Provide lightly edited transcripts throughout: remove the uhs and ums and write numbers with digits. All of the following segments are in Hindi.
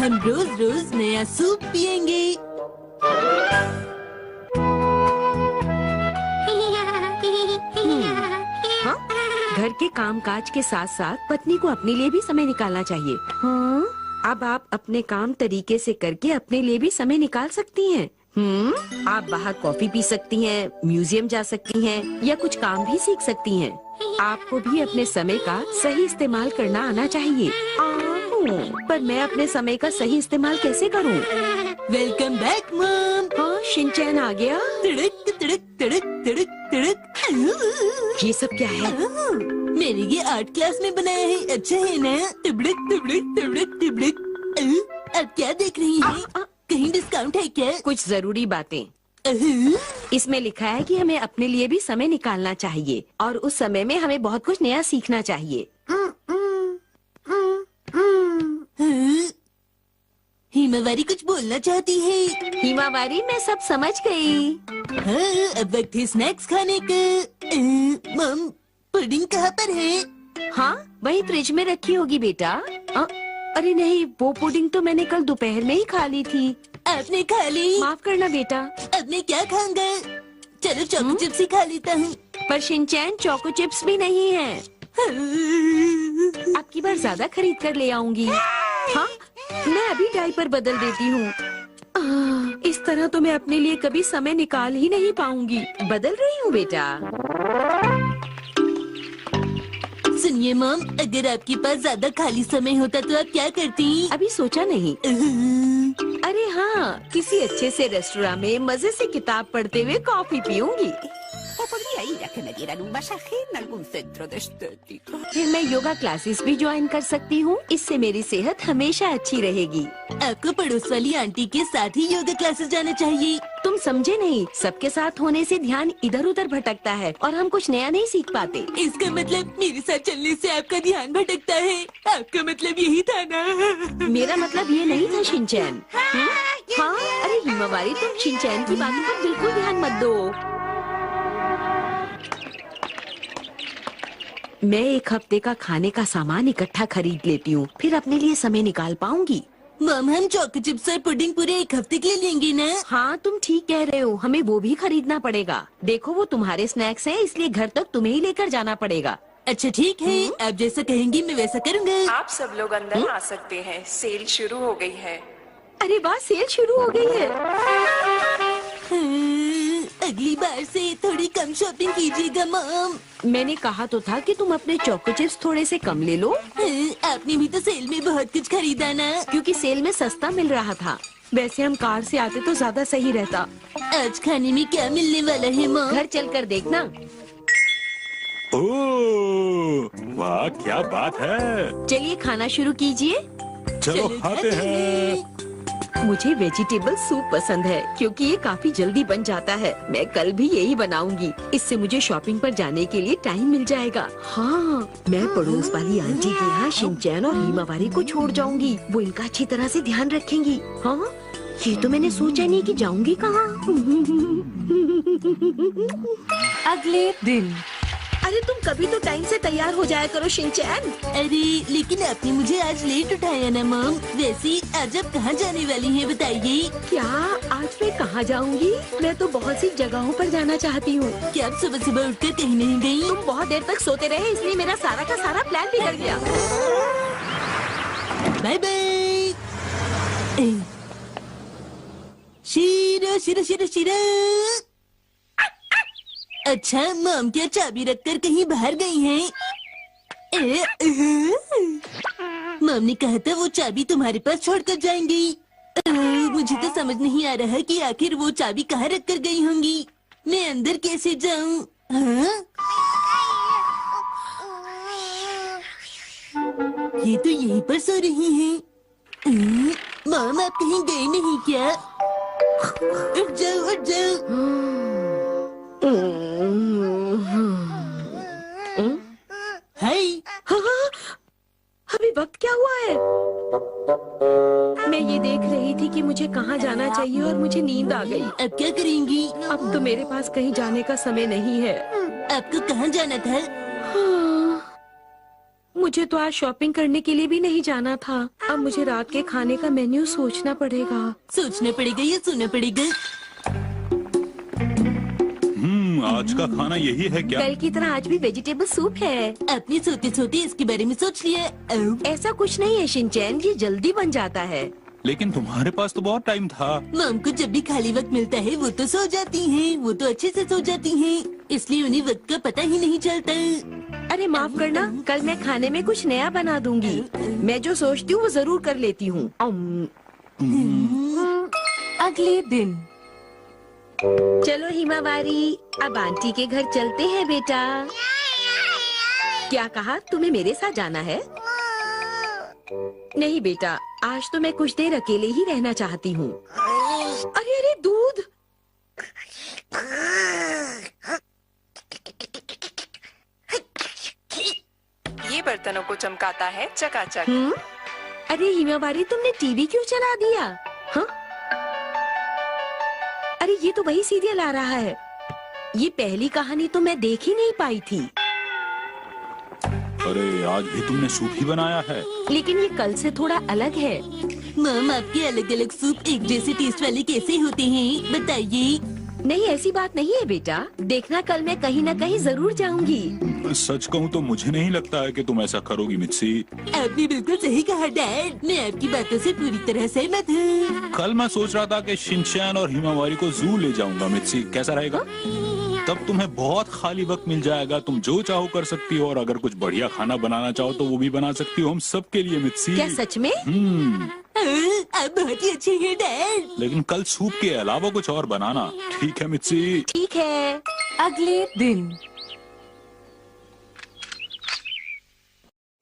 हम रोज रोज नया सूप पियेंगे। हाँ? घर के कामकाज के साथ साथ पत्नी को अपने लिए भी समय निकालना चाहिए। हाँ? अब आप अपने काम तरीके से करके अपने लिए भी समय निकाल सकती हैं। आप बाहर कॉफी पी सकती हैं, म्यूजियम जा सकती हैं या कुछ काम भी सीख सकती हैं। आपको भी अपने समय का सही इस्तेमाल करना आना चाहिए। पर मैं अपने समय का सही इस्तेमाल कैसे करूं? Welcome back mom. हाँ, शिनचैन आ गया। तड़क तड़क तड़क तड़क तड़क। ये सब क्या है? मैंने ये आर्ट क्लास में बनाया है, अच्छा है ना? तिबड़क तिबड़क तिबड़क तिबड़क। अब क्या देख रही हैं? कहीं डिस्काउंट है क्या? कुछ जरूरी बातें। इसमें लिखा है कि हमें अपने लिए भी समय निकालना चाहिए और उस समय में हमें बहुत कुछ नया सीखना चाहिए। हिमावारी कुछ बोलना चाहती है। हिमावारी, मैं सब समझ गई। हाँ, अब वक्त है स्नैक्स खाने का। मम, पुडिंग कहाँ पर है? हाँ, वही फ्रिज में रखी होगी बेटा। अरे नहीं, वो पुडिंग तो मैंने कल दोपहर में ही खा ली थी। आपने खा ली? माफ करना बेटा। अब मैं क्या खाऊंगा? चलो चोको चिप्स ही खा लेता हूँ। पर शिनचैन, चोको चिप्स भी नहीं है। अब की बार ज्यादा खरीद कर ले आऊंगी। हाँ, मैं अभी डायपर बदल देती हूँ। इस तरह तो मैं अपने लिए कभी समय निकाल ही नहीं पाऊंगी। बदल रही हूँ बेटा। सुनिए मॉम, अगर आपके पास ज्यादा खाली समय होता तो आप क्या करती? अभी सोचा नहीं। अरे हाँ, किसी अच्छे से रेस्टोरेंट में मजे से किताब पढ़ते हुए कॉफी पीऊंगी। फिर मैं योगा क्लासेस भी ज्वाइन कर सकती हूँ। इससे मेरी सेहत हमेशा अच्छी रहेगी। आपको पड़ोस वाली आंटी के साथ ही योगा क्लासेस जाना चाहिए। तुम समझे नहीं, सबके साथ होने से ध्यान इधर उधर भटकता है और हम कुछ नया नहीं सीख पाते। इसका मतलब मेरे साथ चलने से आपका ध्यान भटकता है। आपका मतलब यही था ना? मेरा मतलब ये नहीं था शिनचैन। हाँ, अरे हिमावारी, तुम शिनचैन की बातों पर बिल्कुल ध्यान मत दो। मैं एक हफ्ते का खाने का सामान इकट्ठा खरीद लेती हूँ, फिर अपने लिए समय निकाल पाऊंगी। मॉम, हम चोको चिप्स और पुडिंग पूरे एक हफ्ते के लिए लेंगे ना? हाँ, तुम ठीक कह रहे हो, हमें वो भी खरीदना पड़ेगा। देखो, वो तुम्हारे स्नैक्स हैं, इसलिए घर तक तुम्हें ही लेकर जाना पड़ेगा। अच्छा ठीक है, आप जैसा कहेंगी मैं वैसा करूँगा। आप सब लोग अंदर आ सकते हैं, सेल शुरू हो गई है। अरे वाह, सेल शुरू हो गई है। अगली बार से थोड़ी कम शॉपिंग कीजिएगा मॉम। मैंने कहा तो था कि तुम अपने चोको चिप्स थोड़े से कम ले लो। आपने भी तो सेल में बहुत कुछ खरीदा ना? क्योंकि सेल में सस्ता मिल रहा था। वैसे हम कार से आते तो ज्यादा सही रहता। आज खाने में क्या मिलने वाला है मॉम? घर चलकर देखना। ओह, वाह क्या बात है। चलिए खाना शुरू कीजिए। चलो खाते हैं। मुझे वेजिटेबल सूप पसंद है क्योंकि ये काफी जल्दी बन जाता है। मैं कल भी यही बनाऊंगी। इससे मुझे शॉपिंग पर जाने के लिए टाइम मिल जाएगा। हाँ, मैं पड़ोस वाली आंटी के यहाँ शिनचैन और हिमावारी को छोड़ जाऊंगी। वो इनका अच्छी तरह से ध्यान रखेंगी। हाँ, ये तो मैंने सोचा नहीं कि जाऊंगी कहाँ। अगले दिन। अरे तुम कभी तो टाइम से तैयार हो जाया करो शिनचैन। अरे लेकिन आपने मुझे आज लेट उठाया ना मॉम। वैसे आज आप कहाँ जाने वाली हैं बताइए? क्या आज मैं कहाँ जाऊंगी? मैं तो बहुत सी जगहों पर जाना चाहती हूँ। क्या आप सुबह सुबह उठकर कहीं नहीं गई? तुम बहुत देर तक सोते रहे, इसलिए मेरा सारा का सारा प्लान बिगड़ गया। Bye bye. शीरो शीरो शीरो शीरो। अच्छा मॉम, क्या चाबी रखकर कहीं बाहर गई हैं? मॉम ने कहा था वो चाबी तुम्हारे पास छोड़कर जाएंगी। मुझे तो समझ नहीं आ रहा कि आखिर वो चाबी कहाँ रख कर गई होंगी। मैं अंदर कैसे जाऊँ? ये तो यहीं पर सो रही हैं। मॉम, आप कहीं गए नहीं क्या? उठ जाओ उठ जाओ। हाय। हाँ, अभी वक्त क्या हुआ है? मैं ये देख रही थी कि मुझे कहाँ जाना चाहिए और मुझे नींद आ गई। अब क्या करेंगी? अब तो मेरे पास कहीं जाने का समय नहीं है। आपको कहाँ जाना था? मुझे तो आज शॉपिंग करने के लिए भी नहीं जाना था। अब मुझे रात के खाने का मेन्यू सोचना पड़ेगा। सोचना पड़ेगा या सुनना पड़ेगा? आज का खाना यही है क्या? कल की तरह आज भी वेजिटेबल सूप है। आपने सोते सोते इसके बारे में सोच लिया? ऐसा कुछ नहीं है शिनचैन, ये जल्दी बन जाता है। लेकिन तुम्हारे पास तो बहुत टाइम था। मॉम को जब भी खाली वक्त मिलता है वो तो सो जाती हैं, वो तो अच्छे से सो जाती हैं, इसलिए उन्हें वक्त का पता ही नहीं चलता। अरे माफ करना, कल मैं खाने में कुछ नया बना दूंगी। मैं जो सोचती हूँ वो जरूर कर लेती हूँ। अगले दिन चलो हिमावारी, अब आंटी के घर चलते हैं बेटा। क्या कहा? तुम्हें मेरे साथ जाना है? नहीं बेटा, आज तो मैं कुछ देर अकेले ही रहना चाहती हूँ। अरे अरे दूध! ये बर्तनों को चमकाता है चकाचक। अरे हिमावारी, तुमने टीवी क्यों चला दिया? हाँ? अरे ये तो वही सीरियल आ रहा है। ये पहली कहानी तो मैं देख ही नहीं पाई थी। अरे आज भी तुमने सूप ही बनाया है। लेकिन ये कल से थोड़ा अलग है। मॉम, आपके अलग अलग सूप एक जैसे टेस्ट वाले कैसे होते हैं बताइए? नहीं, ऐसी बात नहीं है बेटा। देखना, कल मैं कहीं न कहीं जरूर जाऊंगी। सच कहूँ तो मुझे नहीं लगता है कि तुम ऐसा करोगी मित्सी। आपने बिल्कुल सही कहा डैड, मैं आपकी बातों से पूरी तरह सहमत हूँ। कल मैं सोच रहा था कि शिनचैन और हिमावारी को जू ले जाऊंगा मित्सी, कैसा रहेगा? तब तुम्हें बहुत खाली वक्त मिल जाएगा, तुम जो चाहो कर सकती हो, और अगर कुछ बढ़िया खाना बनाना चाहो तो वो भी बना सकती हो हम सबके लिए मित्सी। क्या सच में? आप बहुत ही अच्छे हैं डैड। लेकिन कल सूप के अलावा कुछ और बनाना, ठीक है मित्सी? ठीक है। अगले दिन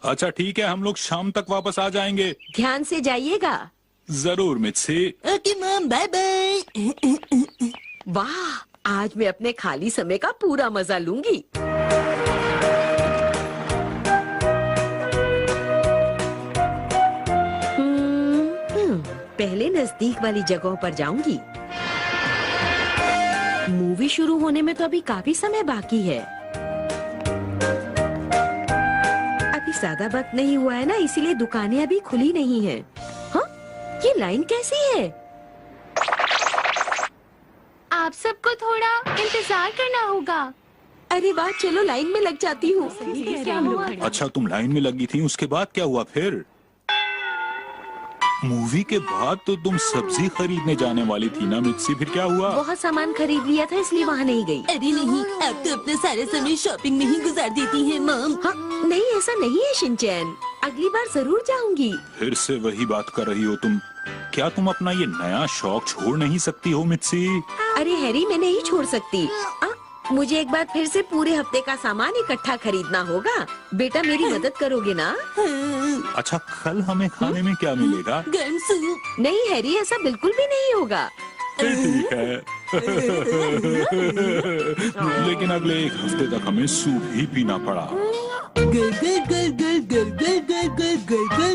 अच्छा ठीक है, हम लोग शाम तक वापस आ जाएंगे। ध्यान से जाइएगा। जरूर Mitsi. Okay mom, bye bye. वाह, आज मैं अपने खाली समय का पूरा मजा लूंगी। पहले नजदीक वाली जगहों पर जाऊंगी। मूवी शुरू होने में तो अभी काफी समय बाकी है। अभी ज्यादा वक्त नहीं हुआ है ना, इसीलिए दुकानें अभी खुली नहीं हैं। हाँ? ये लाइन कैसी है? आप सबको थोड़ा इंतजार करना होगा। अरे वाह, चलो लाइन में लग जाती हूँ। क्या हुआ? अच्छा तुम लाइन में लगी थी, उसके बाद क्या हुआ फिर? मूवी के बाद तो तुम सब्जी खरीदने जाने वाली थी ना मित्सी, फिर क्या हुआ? बहुत सामान खरीद लिया था इसलिए वहाँ नहीं गई। अरे नहीं, आप तो अपना सारा समय शॉपिंग में ही गुजार देती हैं मॉम। हाँ, नहीं ऐसा नहीं है शिनचैन, अगली बार जरूर जाऊंगी। फिर से वही बात कर रही हो तुम। क्या तुम अपना ये नया शौक छोड़ नहीं सकती हो मित्सी? अरे हैरी, मैं नहीं छोड़ सकती। मुझे एक बार फिर से पूरे हफ्ते का सामान इकट्ठा खरीदना होगा। बेटा मेरी मदद करोगे ना? अच्छा कल हमें खाने में क्या मिलेगा? गर्म सूप। नहीं हैरी, ऐसा बिल्कुल भी नहीं होगा। फिर ठीक है। लेकिन अगले एक हफ्ते तक हमें सूप ही पीना पड़ा। गर गर गर गर गर गर गर गर गर गर